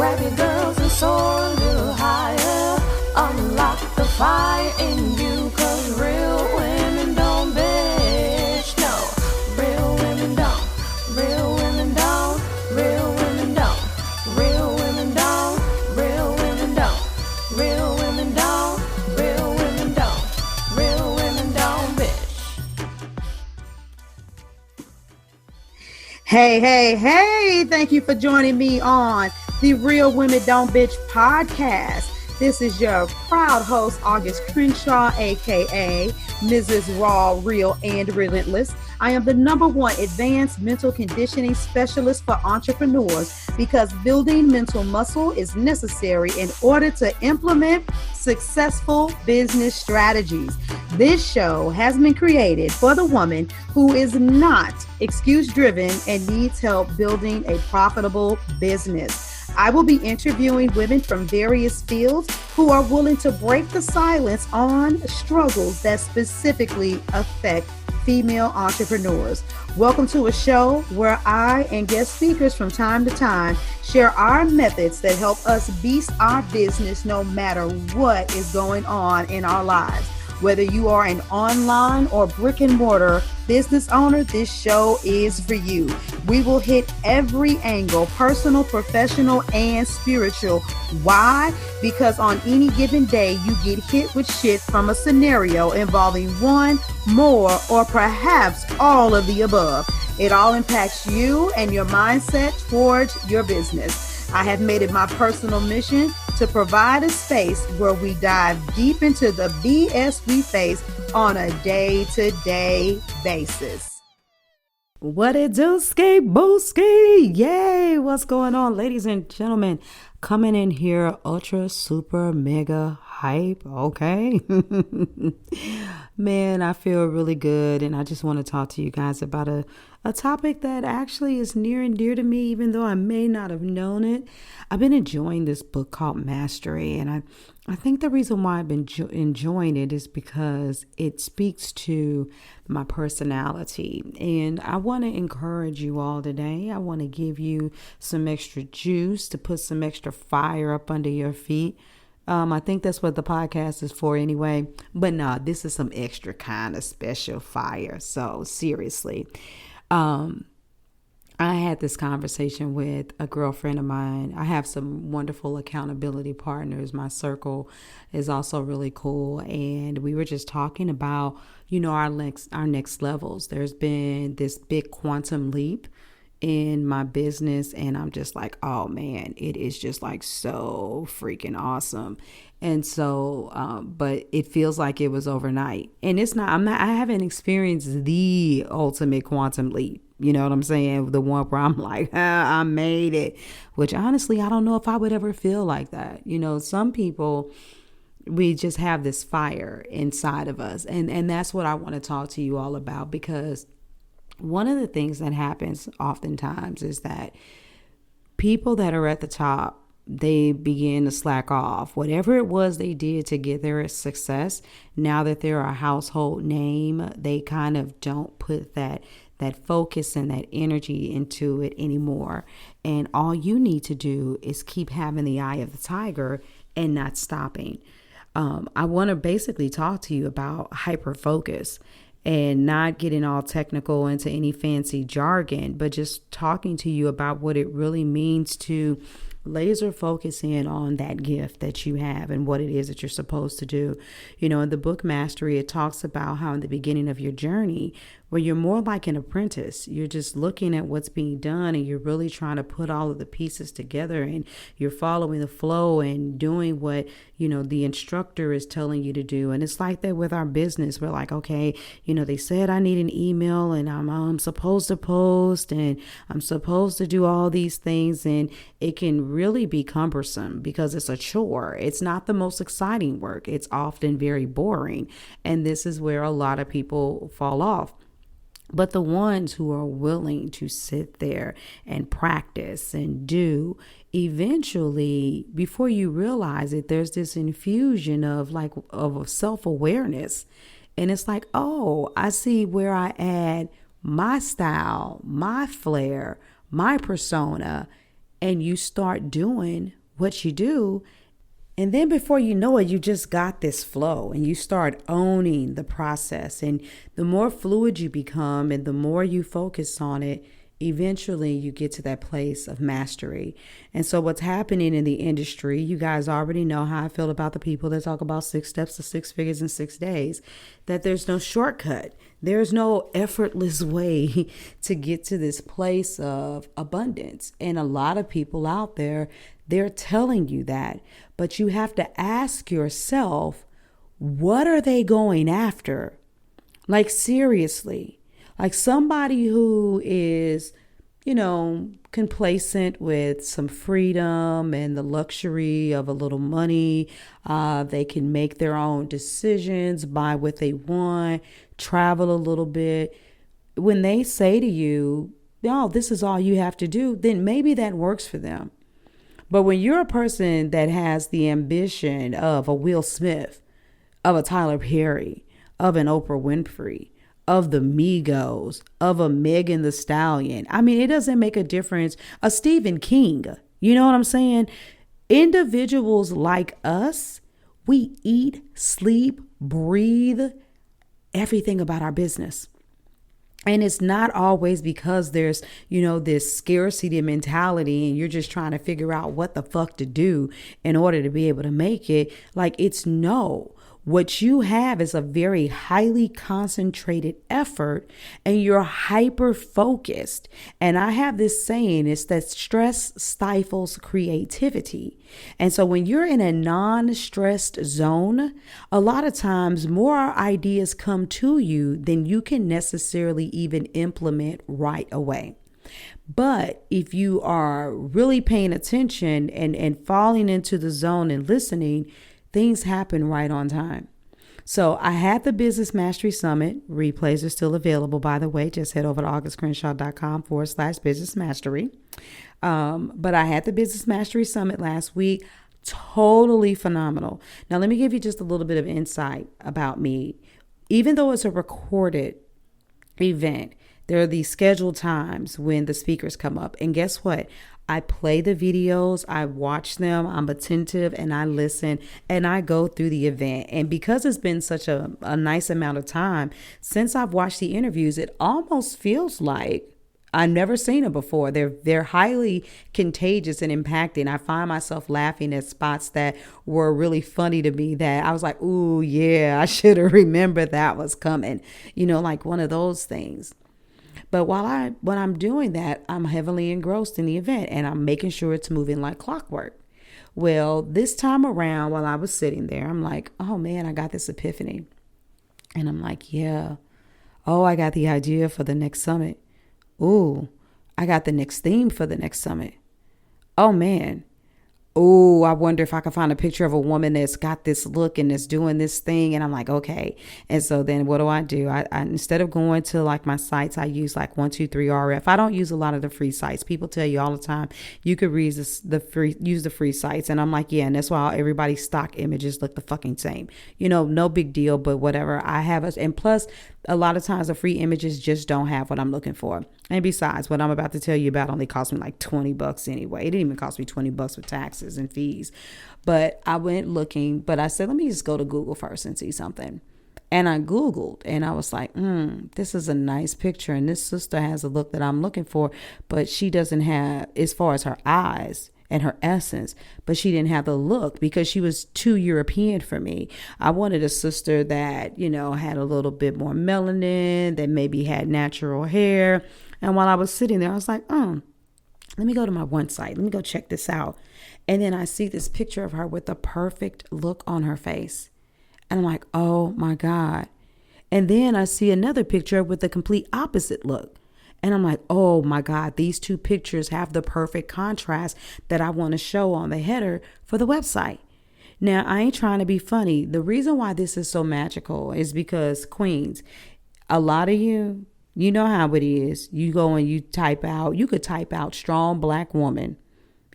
Grab your girls and soar a little higher. Unlock the fire in you, 'cause real women don't bitch. No, real women don't. Real women don't. Real women don't. Real women don't. Real women don't. Real women don't. Real women don't. Real women don't bitch. Hey, thank you for joining me on the Real Women Don't Bitch podcast. This is your proud host, August Crenshaw, aka Mrs. Raw, Real, and Relentless. I am the #1 advanced mental conditioning specialist for entrepreneurs because building mental muscle is necessary in order to implement successful business strategies. This show has been created for the woman who is not excuse-driven and needs help building a profitable business. I will be interviewing women from various fields who are willing to break the silence on struggles that specifically affect female entrepreneurs. Welcome to a show where I and guest speakers from time to time share our methods that help us beast our business no matter what is going on in our lives. Whether you are an online or brick and mortar business owner, this show is for you. We will hit every angle, personal, professional, and spiritual. Why? Because on any given day, you get hit with shit from a scenario involving one, more, or perhaps all of the above. It all impacts you and your mindset towards your business. I have made it my personal mission to provide a space where we dive deep into the BS we face on a day-to-day basis. What it do, ski booski? Yay! What's going on, ladies and gentlemen? Coming in here, ultra, super, mega hype. Okay. Man, I feel really good. And I just want to talk to you guys about a topic that actually is near and dear to me, even though I may not have known it. I've been enjoying this book called Mastery. And I think the reason why I've been enjoying it is because it speaks to my personality. And I want to encourage you all today. I want to give you some extra juice to put some extra fire up under your feet. I think that's what the podcast is for anyway. But no, this is some extra kind of special fire. So seriously, I had this conversation with a girlfriend of mine. I have some wonderful accountability partners. My circle is also really cool. And we were just talking about, our next levels. There's been this big quantum leap in my business, and I'm just like, oh man, it is just like so freaking awesome. And so, but it feels like it was overnight, and it's not, I haven't experienced the ultimate quantum leap. You know what I'm saying? The one where I'm like, I made it, which honestly, I don't know if I would ever feel like that. Some people, we just have this fire inside of us. And that's what I want to talk to you all about, because one of the things that happens oftentimes is that people that are at the top, they begin to slack off. Whatever it was they did to get their success, now that they're a household name, they kind of don't put that focus and that energy into it anymore. And all you need to do is keep having the eye of the tiger and not stopping. I want to basically talk to you about hyper focus. And not getting all technical into any fancy jargon, but just talking to you about what it really means to laser focus in on that gift that you have and what it is that you're supposed to do. In the book Mastery, it talks about how in the beginning of your journey, where you're more like an apprentice, you're just looking at what's being done and you're really trying to put all of the pieces together, and you're following the flow and doing what, the instructor is telling you to do. And it's like that with our business. We're like, okay, they said I need an email and I'm supposed to post and I'm supposed to do all these things. And it can really be cumbersome because it's a chore. It's not the most exciting work. It's often very boring. And this is where a lot of people fall off. But the ones who are willing to sit there and practice and do, eventually, before you realize it, there's this infusion of self-awareness. And it's like, oh, I see where I add my style, my flair, my persona, and you start doing what you do. And then before you know it, you just got this flow and you start owning the process. And the more fluid you become and the more you focus on it, eventually you get to that place of mastery. And so what's happening in the industry, you guys already know how I feel about the people that talk about 6 steps to 6 figures in 6 days, that there's no shortcut. There's no effortless way to get to this place of abundance. And a lot of people out there, they're telling you that, but you have to ask yourself, what are they going after? Like, seriously, like somebody who is, complacent with some freedom and the luxury of a little money. They can make their own decisions, buy what they want, travel a little bit. When they say to you, "No, this is all you have to do," then maybe that works for them. But when you're a person that has the ambition of a Will Smith, of a Tyler Perry, of an Oprah Winfrey, of the Migos, of a Megan Thee Stallion, I mean, it doesn't make a difference. A Stephen King, you know what I'm saying? Individuals like us, we eat, sleep, breathe everything about our business. And it's not always because there's, this scarcity mentality and you're just trying to figure out what the fuck to do in order to be able to make it. Like, it's no. What you have is a very highly concentrated effort and you're hyper focused. And I have this saying, it's that stress stifles creativity. And so when you're in a non-stressed zone, a lot of times more ideas come to you than you can necessarily even implement right away. But if you are really paying attention and falling into the zone and listening, things happen right on time. So I had the Business Mastery Summit. Replays are still available, by the way. Just head over to augustcrenshaw.com/business mastery. But I had the Business Mastery Summit last week. Totally phenomenal. Now, let me give you just a little bit of insight about me. Even though it's a recorded event, there are these scheduled times when the speakers come up. And guess what? I play the videos, I watch them, I'm attentive, and I listen, and I go through the event. And because it's been such a nice amount of time since I've watched the interviews, it almost feels like I've never seen them before. They're highly contagious and impacting. I find myself laughing at spots that were really funny to me that I was like, ooh, yeah, I should have remembered that was coming. Like one of those things. But when I'm doing that, I'm heavily engrossed in the event and I'm making sure it's moving like clockwork. Well, this time around, while I was sitting there, I'm like, oh man, I got this epiphany. And I'm like, yeah. Oh, I got the idea for the next summit. Ooh, I got the next theme for the next summit. Oh man. Oh, I wonder if I could find a picture of a woman that's got this look and that's doing this thing. And I'm like, okay. And so then what do? I instead of going to like my sites, I use like 123RF. I don't use a lot of the free sites. People tell you all the time, you could use the free sites. And I'm like, yeah. And that's why everybody's stock images look the fucking same. No big deal, but whatever. And plus a lot of times the free images just don't have what I'm looking for. And besides, what I'm about to tell you about only cost me like $20 anyway. It didn't even cost me $20 with taxes and fees. But I went looking, but I said, let me just go to Google first and see something. And I Googled and I was like, this is a nice picture. And this sister has a look that I'm looking for, but she doesn't have, as far as her eyes and her essence, but she didn't have the look because she was too European for me. I wanted a sister that, had a little bit more melanin, that maybe had natural hair. And while I was sitting there, I was like, let me go to my one site. Let me go check this out. And then I see this picture of her with the perfect look on her face. And I'm like, oh my God. And then I see another picture with the complete opposite look. And I'm like, oh my God, these two pictures have the perfect contrast that I want to show on the header for the website. Now, I ain't trying to be funny. The reason why this is so magical is because, Queens, a lot of you, you know how it is. You go and you could type out strong black woman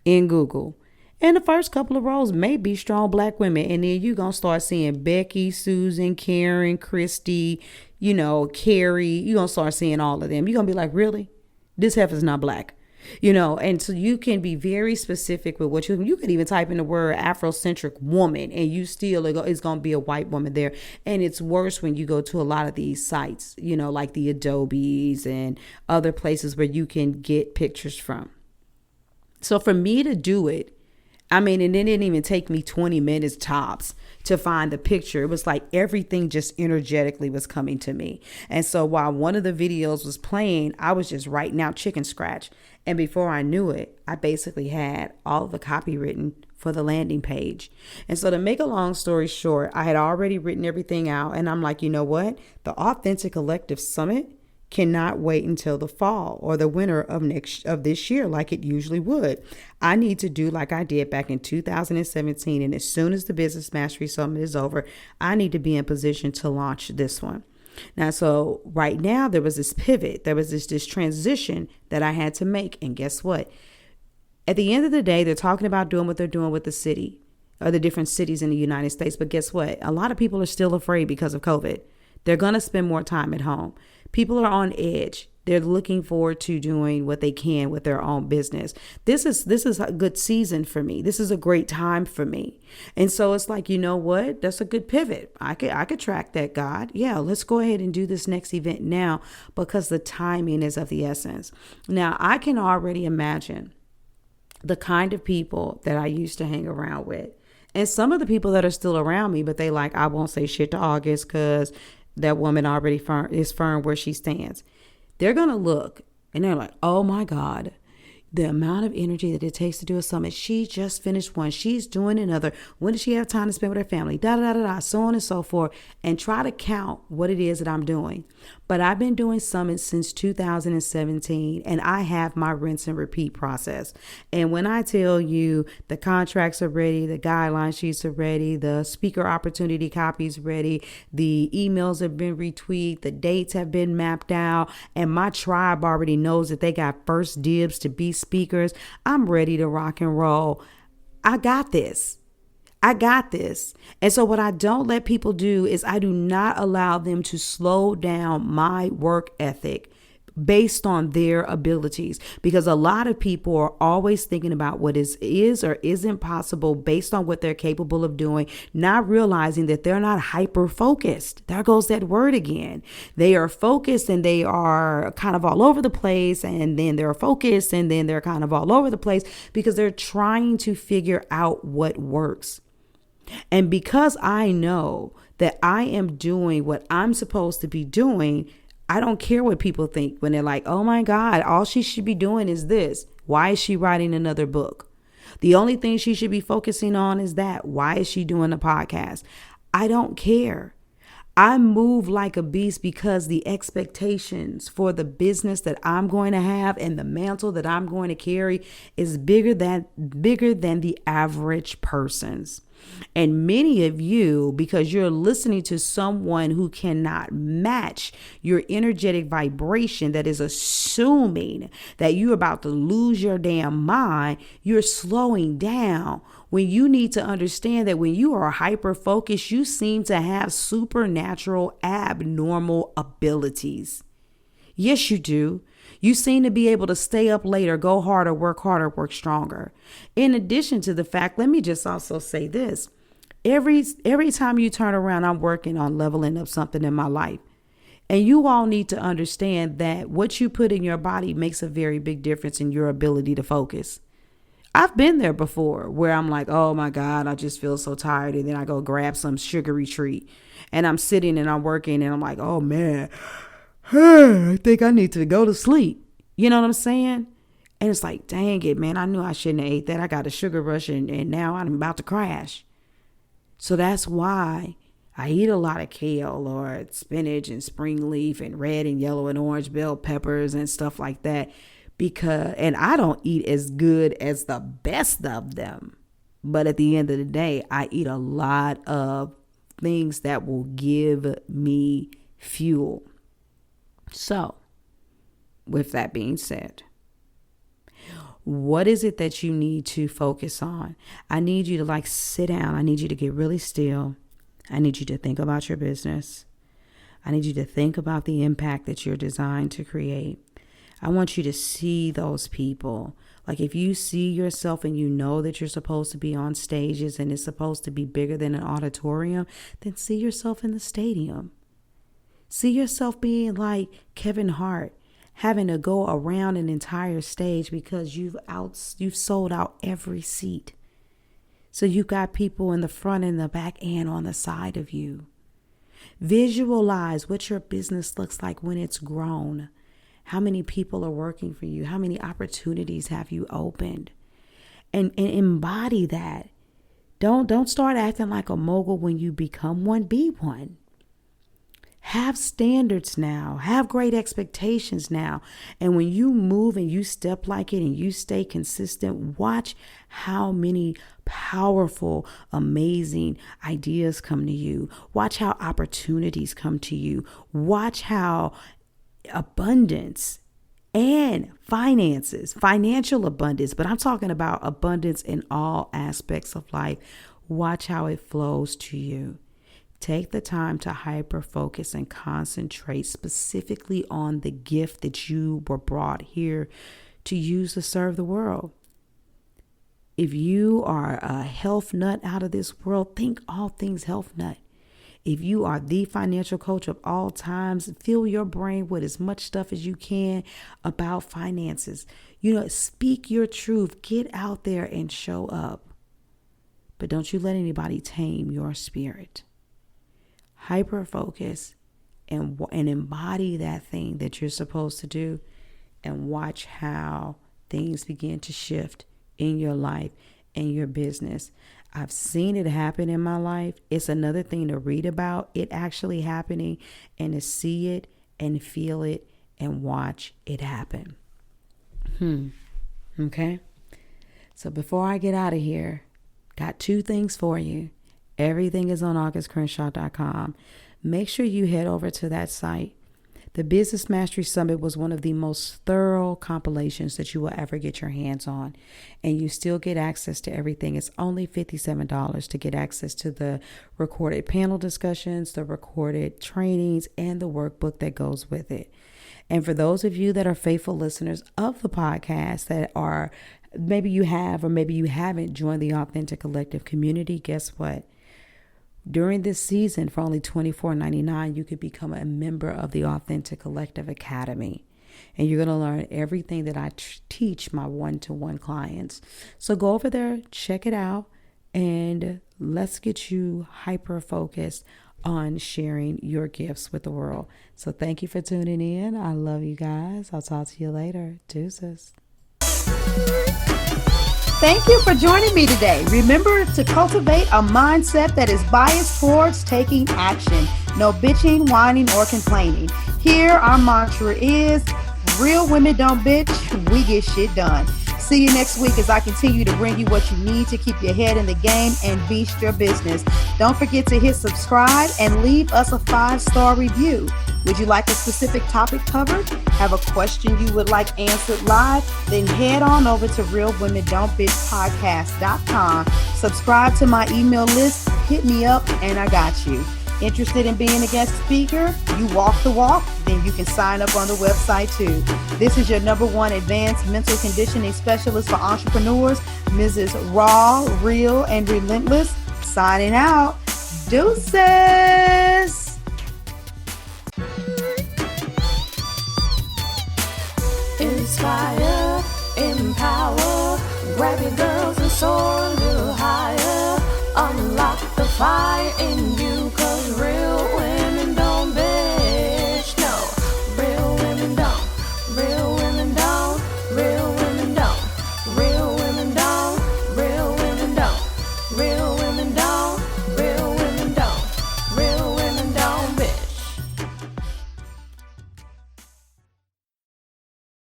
in Google. And the first couple of rows may be strong black women. And then you're going to start seeing Becky, Susan, Karen, Christy, Carrie. You're going to start seeing all of them. You're going to be like, really? This heifer's not black. And so you can be very specific with what you could even type in the word Afrocentric woman and you still, it's going to be a white woman there. And it's worse when you go to a lot of these sites, like the Adobes and other places where you can get pictures from. So for me to do it, and it didn't even take me 20 minutes tops to find the picture. It was like everything just energetically was coming to me. And so while one of the videos was playing, I was just writing out chicken scratch. And before I knew it, I basically had all of the copy written for the landing page. And so to make a long story short, I had already written everything out. And I'm like, you know what? The Authentic Collective Summit cannot wait until the fall or the winter of this year like it usually would. I need to do like I did back in 2017. And as soon as the Business Mastery Summit is over, I need to be in position to launch this one. Now, so right now there was this pivot. There was this transition that I had to make. And guess what? At the end of the day, they're talking about doing what they're doing with the city or the different cities in the United States. But guess what? A lot of people are still afraid because of COVID. They're going to spend more time at home. People are on edge. They're looking forward to doing what they can with their own business. This is a good season for me. This is a great time for me. And so it's like, you know what? That's a good pivot. I could track that, God. Yeah, let's go ahead and do this next event now because the timing is of the essence. Now, I can already imagine the kind of people that I used to hang around with. And some of the people that are still around me, but they like, I won't say shit to August because that woman already is firm where she stands. They're going to look and they're like, oh my God, the amount of energy that it takes to do a summit. She just finished one. She's doing another. When does she have time to spend with her family? So on and so forth. And try to count what it is that I'm doing. But I've been doing summits since 2017 and I have my rinse and repeat process. And when I tell you the contracts are ready, the guideline sheets are ready, the speaker opportunity copies ready, the emails have been retweeted, the dates have been mapped out, and my tribe already knows that they got first dibs to be speakers, I'm ready to rock and roll. I got this. And so what I don't let people do is I do not allow them to slow down my work ethic based on their abilities, because a lot of people are always thinking about what is or isn't possible based on what they're capable of doing, not realizing that they're not hyper focused. There goes that word again. They are focused and they are kind of all over the place, and then they're focused and then they're kind of all over the place because they're trying to figure out what works. And because I know that I am doing what I'm supposed to be doing, I don't care what people think when they're like, oh my God, all she should be doing is this. Why is she writing another book? The only thing she should be focusing on is that. Why is she doing a podcast? I don't care. I move like a beast because the expectations for the business that I'm going to have and the mantle that I'm going to carry is bigger than the average person's. And many of you, because you're listening to someone who cannot match your energetic vibration, that is assuming that you're about to lose your damn mind, you're slowing down when you need to understand that when you are hyper focused, you seem to have supernatural, abnormal abilities. Yes, you do. You seem to be able to stay up later, go harder, work stronger. In addition to the fact, let me just also say this. Every time you turn around, I'm working on leveling up something in my life. And you all need to understand that what you put in your body makes a very big difference in your ability to focus. I've been there before where I'm like, oh my God, I just feel so tired. And then I go grab some sugary treat and I'm sitting and I'm working and I'm like, oh man, I think I need to go to sleep. You know what I'm saying? And it's like, dang it, man, I knew I shouldn't have ate that. I got a sugar rush and now I'm about to crash. So that's why I eat a lot of kale or spinach and spring leaf and red and yellow and orange bell peppers and stuff like that. And I don't eat as good as the best of them. But at the end of the day, I eat a lot of things that will give me fuel. So, with that being said, what is it that you need to focus on? I need you to sit down. I need you to get really still. I need you to think about your business. I need you to think about the impact that you're designed to create. I want you to see those people. Like if you see yourself and you know that you're supposed to be on stages and it's supposed to be bigger than an auditorium, then see yourself in the stadium. See yourself being like Kevin Hart, having to go around an entire stage because you've sold out every seat. So you've got people in the front and the back and on the side of you. Visualize what your business looks like when it's grown. How many people are working for you? How many opportunities have you opened? And embody that. Don't start acting like a mogul when you become one. Be one. Have standards now. Have great expectations now. And when you move and you step like it and you stay consistent, watch how many powerful, amazing ideas come to you. Watch how opportunities come to you. Watch how abundance and finances, financial abundance, but I'm talking about abundance in all aspects of life. Watch how it flows to you. Take the time to hyper focus and concentrate specifically on the gift that you were brought here to use to serve the world. If you are a health nut out of this world, think all things health nut. If you are the financial coach of all times, fill your brain with as much stuff as you can about finances. Speak your truth. Get out there and show up. But don't you let anybody tame your spirit. Hyper focus and embody that thing that you're supposed to do, and watch how things begin to shift in your life and your business. I've seen it happen in my life. It's another thing to read about it actually happening and to see it and feel it and watch it happen. Okay. So before I get out of here, got 2 things for you. Everything is on augustcrenshaw.com. Make sure you head over to that site. The Business Mastery Summit was one of the most thorough compilations that you will ever get your hands on. And you still get access to everything. It's only $57 to get access to the recorded panel discussions, the recorded trainings, and the workbook that goes with it. And for those of you that are faithful listeners of the podcast that are, maybe you have or maybe you haven't joined the Authentic Collective community, guess what? During this season, for only $24.99, you could become a member of the Authentic Collective Academy. And you're going to learn everything that I teach my one-to-one clients. So go over there, check it out, and let's get you hyper-focused on sharing your gifts with the world. So thank you for tuning in. I love you guys. I'll talk to you later. Deuces. Thank you for joining me today. Remember to cultivate a mindset that is biased towards taking action. No bitching, whining, or complaining. Here, our mantra is, real women don't bitch, we get shit done. See you next week as I continue to bring you what you need to keep your head in the game and beast your business. Don't forget to hit subscribe and leave us a 5-star review. Would you like a specific topic covered? Have a question you would like answered live? Then head on over to realwomendon'tbitchpodcast.com. Subscribe to my email list, hit me up, and I got you. Interested in being a guest speaker? You walk the walk? Then you can sign up on the website too. This is your #1 advanced mental conditioning specialist for entrepreneurs, Mrs. Raw, Real, and Relentless. Signing out. Deuces. Inspire, empower, grab your girls and soar.